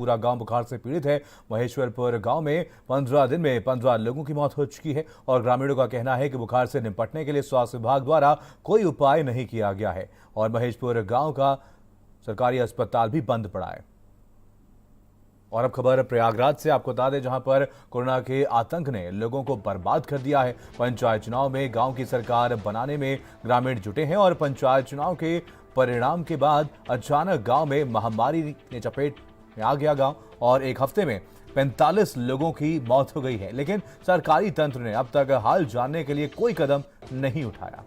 पूरा गांव बुखार से पीड़ित है। महेश्वरपुर गांव में 15 दिन में 15 लोगों की मौत हो चुकी है और ग्रामीणों का कहना है कि बुखार से निपटने के लिए स्वास्थ्य विभाग द्वारा कोई उपाय नहीं किया गया है और महेशपुर गांव का सरकारी अस्पताल भी बंद पड़ा है। और अब खबर प्रयागराज से, आपको बता दें, जहां पर कोरोना के आतंक ने लोगों को बर्बाद कर दिया है। पंचायत चुनाव में गांव की सरकार बनाने में ग्रामीण जुटे हैं और पंचायत चुनाव के परिणाम के बाद अचानक गांव में महामारी ने चपेट में आ गया गांव और एक हफ्ते में 45 लोगों की मौत हो गई है। लेकिन सरकारी तंत्र ने अब तक हाल जानने के लिए कोई कदम नहीं उठाया।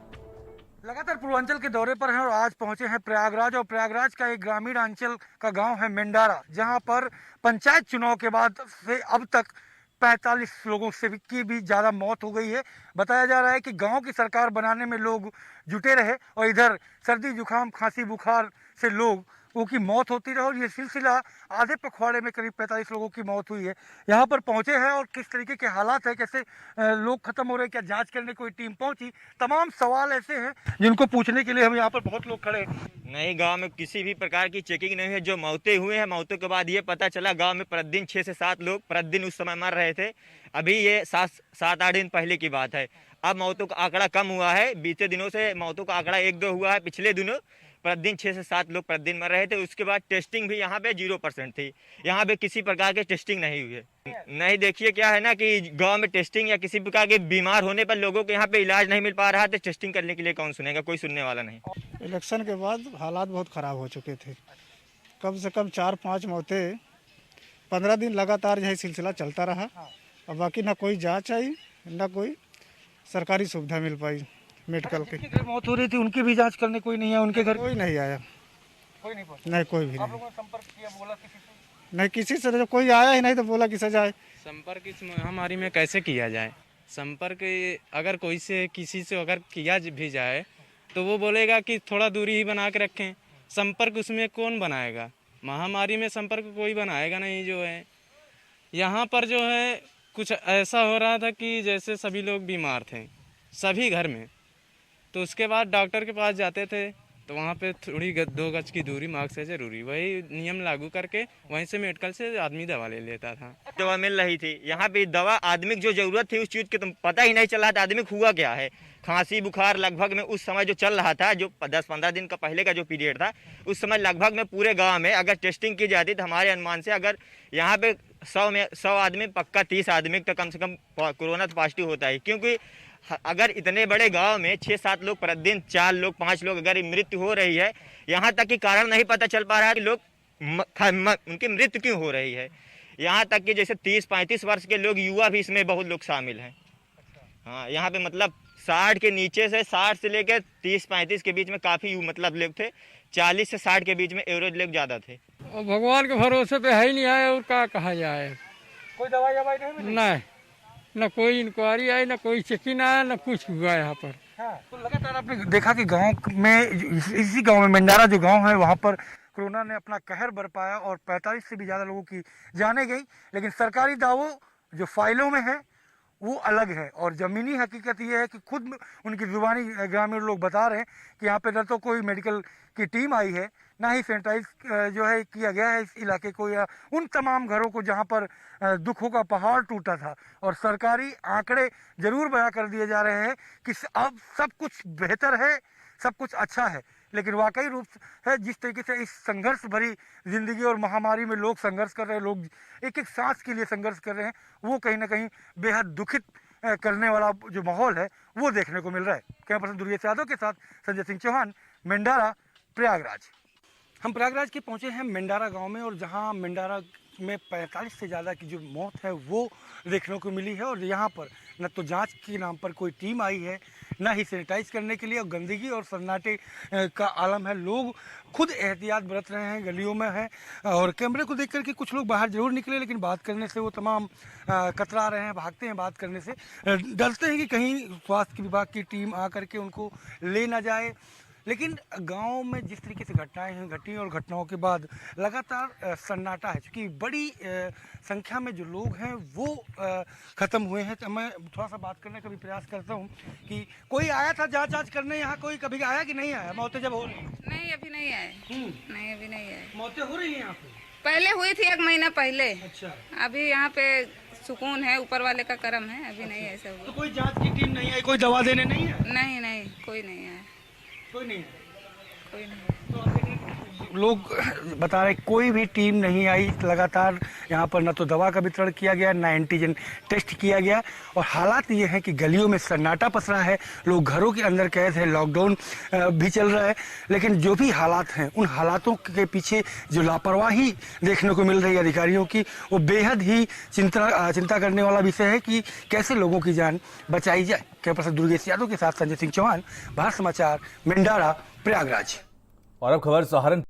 लगातार पूर्वांचल के दौरे पर हैं और आज पहुंचे हैं प्रयागराज। और प्रयागराज का एक ग्रामीण अंचल का गांव है मेंडारा, जहां पर पंचायत चुनाव के बाद से अब तक 45 लोगों से भी ज़्यादा मौत हो गई है। बताया जा रहा है कि गांव की सरकार बनाने में लोग जुटे रहे और इधर सर्दी जुकाम खांसी बुखार से लोगों की मौत होती रही और ये सिलसिला आधे पखवाड़े में करीब 45 लोगों की मौत हुई है। यहाँ पर पहुँचे हैं और किस तरीके के हालात है, कैसे लोग खत्म हो रहे हैं, क्या जांच करने कोई टीम पहुंची, तमाम सवाल ऐसे हैं जिनको पूछने के लिए हम यहाँ पर बहुत लोग खड़े हैं। नहीं, गांव में किसी भी प्रकार की चेकिंग नहीं है। जो मौतें हुए हैं, मौतों के बाद ये पता चला गांव में प्रतिदिन 6 से 7 लोग प्रतिदिन उस समय मर रहे थे। अभी ये 7-8 दिन पहले की बात है। अब मौतों का आंकड़ा कम हुआ है, बीते दिनों से मौतों का आंकड़ा 1-2 हुआ है। पिछले दिनों प्रतिदिन 6 से 7 लोग प्रतिदिन मर रहे थे। उसके बाद टेस्टिंग भी यहाँ पे 0% थी। यहाँ पे किसी प्रकार की टेस्टिंग नहीं हुई है। नहीं, देखिए क्या है ना कि गांव में टेस्टिंग या किसी प्रकार के बीमार होने पर लोगों को यहाँ पे इलाज नहीं मिल पा रहा, तो टेस्टिंग करने के लिए कौन सुनेगा, कोई सुनने वाला नहीं। इलेक्शन के बाद हालात बहुत ख़राब हो चुके थे। कम से कम 4-5 मौतें 15 दिन लगातार यही सिलसिला चलता रहा और बाकी ना कोई जांच आई, ना कोई सरकारी सुविधा मिल पाई मेडिकल की। घर मौत हो रही थी, उनकी भी जांच करने कोई नहीं है, उनके घर कोई नहीं आया, कोई नहीं पहुंचा। नहीं कोई भी आप नहीं। लोगों ने संपर्क किया, बोला किसी से? नहीं, किसी से जो कोई आया ही नहीं तो बोला कि सजाए। संपर्क इस महामारी में कैसे किया जाए? संपर्क अगर कोई से किसी से अगर किया भी जाए तो वो बोलेगा कि थोड़ा दूरी ही बना के रखें। संपर्क उसमें कौन बनाएगा? महामारी में संपर्क कोई बनाएगा नहीं। जो है यहाँ पर जो है कुछ ऐसा हो रहा था कि जैसे सभी लोग बीमार थे सभी घर में, तो उसके बाद डॉक्टर के पास जाते थे तो वहाँ पे थोड़ी 2 गज की दूरी मास्क से जरूरी, वही नियम लागू करके वहीं से मेडिकल से आदमी दवा ले लेता था। दवा मिल रही थी यहाँ पे, दवा आदमी की जो जरूरत थी उस चीज़ की तो पता ही नहीं चल रहा था आदमी को हुआ क्या है। खांसी बुखार लगभग में उस समय जो चल रहा था, जो 10-15 दिन का पहले का जो पीरियड था, उस समय लगभग में पूरे गांव में अगर टेस्टिंग की जाती तो हमारे अनुमान से अगर यहाँ पे 100 आदमी पक्का 30 आदमी तो कम से कम कोरोना तो पॉजिटिव होता है। क्योंकि अगर इतने बड़े गांव में 6-7 लोग प्रतिदिन, 4 लोग 5 लोग अगर मृत्यु हो रही है, यहाँ तक कि कारण नहीं पता चल पा रहा है कि लोग उनकी मृत्यु क्यों हो रही है। यहाँ तक कि जैसे 30-35 वर्ष के लोग, युवा भी इसमें बहुत लोग शामिल हैं। हाँ, यहाँ पे मतलब 60 के नीचे से 60 से लेकर 30-35 के बीच में काफ़ी मतलब लोग थे। 40 से 60 के बीच में एवरेज लोग ज़्यादा थे। और भगवान के भरोसे पे है ही नहीं आया और क्या कहा जाए। कोई दवाई नहीं मिली? नहीं, न कोई इंक्वायरी आई, न कोई चेकिंग आया, न कुछ हुआ यहाँ पर। हाँ, तो लगातार आपने देखा कि गांव में, इसी गांव में मेंडारा जो गांव है, वहां पर कोरोना ने अपना कहर बरपाया और 45 से भी ज़्यादा लोगों की जानें गई। लेकिन सरकारी दावों जो फाइलों में है वो अलग है और ज़मीनी हकीकत ये है कि खुद उनकी ज़ुबानी ग्रामीण लोग बता रहे हैं कि यहाँ पे न तो कोई मेडिकल की टीम आई है, ना ही सैनिटाइज जो है किया गया है इस इलाके को या उन तमाम घरों को जहाँ पर दुखों का पहाड़ टूटा था। और सरकारी आंकड़े जरूर बयां कर दिए जा रहे हैं कि अब सब कुछ बेहतर है, सब कुछ अच्छा है, लेकिन वाकई रूप है जिस तरीके से इस संघर्ष भरी जिंदगी और महामारी में लोग संघर्ष कर रहे हैं, लोग एक एक सांस के लिए संघर्ष कर रहे हैं, वो कहीं ना कहीं बेहद दुखित करने वाला जो माहौल है वो देखने को मिल रहा है। कैमरा पर्सन दुर्गेश यादव के साथ संजय सिंह चौहान, मेंडारा, प्रयागराज। हम प्रयागराज के पहुंचे हैं मेंडारा गांव में और जहां मेंडारा में 45 से ज़्यादा की जो मौत है वो देखने को मिली है। और यहाँ पर न तो जांच के नाम पर कोई टीम आई है, ना ही सैनिटाइज करने के लिए, और गंदगी और सन्नाटे का आलम है। लोग खुद एहतियात बरत रहे हैं, गलियों में हैं और कैमरे को देख कर के कुछ लोग बाहर जरूर निकले, लेकिन बात करने से वो तमाम कतरा रहे हैं, भागते हैं बात करने से, डरते हैं कि कहीं स्वास्थ्य विभाग की टीम आ करके उनको ले ना जाए। लेकिन गांव में जिस तरीके से घटनाएं घटी और घटनाओं के बाद लगातार सन्नाटा है, क्योंकि बड़ी संख्या में जो लोग हैं वो ख़त्म हुए हैं। तो मैं थोड़ा सा बात करने का भी प्रयास करता हूं कि कोई आया था जांच करने यहाँ, कोई कभी आया कि नहीं आया? मौतें जब हो रही हैं? नहीं, अभी नहीं आए। नहीं, अभी नहीं आए। मौतें हो रही हैं यहाँ पे? पहले हुई थी 1 महीना पहले। अच्छा, अभी यहाँ पे सुकून है, ऊपर वाले का करम है, अभी नहीं ऐसा तो हुआ। कोई जांच की टीम नहीं आई, कोई दवा देने नहीं है? नहीं नहीं, कोई नहीं है, कोई नहीं है। कोई नहीं। लोग बता रहे कोई भी टीम नहीं आई, लगातार यहाँ पर न तो दवा का वितरण किया गया, न एंटीजन टेस्ट किया गया। और हालात ये है कि गलियों में सन्नाटा पसरा है, लोग घरों के अंदर कैद है, लॉकडाउन भी चल रहा है। लेकिन जो भी हालात हैं, उन हालातों के पीछे जो लापरवाही देखने को मिल रही है अधिकारियों की, वो बेहद ही चिंता करने वाला विषय है कि कैसे लोगों की जान बचाई जाए। कैमरा पर्सन दुर्गेश यादव के साथ संजय सिंह चौहान, भारत समाचार, मेंडारा, प्रयागराज। और अब खबर सहारनपुर